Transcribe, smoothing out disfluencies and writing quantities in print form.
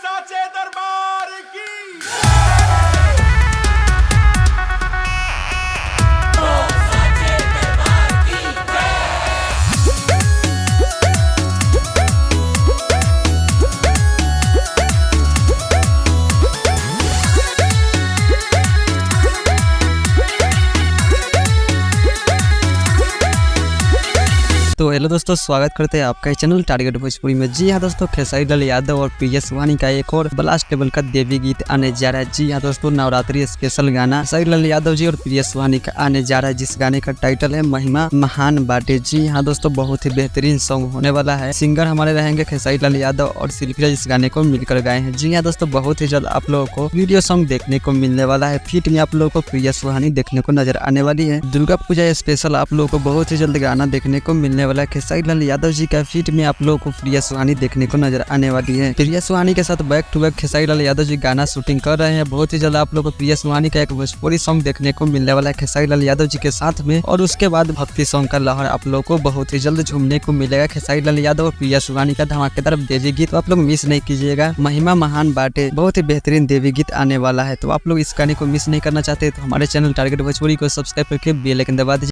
साचे दरबार की। तो हेलो दोस्तों, स्वागत करते हैं आपका चैनल टारगेट भोजपुरी में। जी हाँ दोस्तों, खेसारी लाल यादव और प्रियस वानी का एक और ब्लास्ट लेवल का देवी गीत आने जा रहा है। जी हाँ दोस्तों, नवरात्रि स्पेशल गाना खेसारी लाल यादव जी और प्रियस वानी का आने जा रहा है, जिस गाने का टाइटल है महिमा महान बाटे। जी हाँ दोस्तों, बहुत ही बेहतरीन सॉन्ग होने वाला है। सिंगर हमारे रहेंगे खेसारी लाल यादव और शिल्पी राज इस गाने को मिलकर गाए हैं। जी हाँ दोस्तों, बहुत ही जल्द आप लोगों को वीडियो सॉन्ग देखने को मिलने वाला है। फीट में आप लोगों को प्रियस वानी देखने को नजर आने वाली है। दुर्गा पूजा स्पेशल आप लोगों को बहुत ही जल्द गाना देखने को मिलने वाला है। खेसारी लाल यादव जी का फीट में आप लोगों को प्रियस वानी देखने को नजर आने वाली है। प्रियस वानी के साथ bank two bank Khesari Lal Yadav ji गाना शूटिंग कर रहे हैं। बहुत ही जल्द आप लोगों को प्रियस वानी का एक भोजपुरी सॉन्ग देखने को मिलने वाला है खेसारी लाल यादव जी के साथ में, और उसके बाद भक्ति सॉन्ग का लहर आप लोगों को बहुत ही जल्द झूमने को मिलेगा। खेसारी लाल यादव और प्रियस वानी का धमाकेदार देवी गीत तो आप लोग मिस नहीं कीजिएगा। महिमा महान बाटे बहुत ही बेहतरीन देवी गीत आने वाला है, तो आप लोग इस गाने को मिस नहीं करना चाहते तो हमारे चैनल टारगेट भोजपुरी को सब्सक्राइब करके बेल आइकन दबा दीजिए।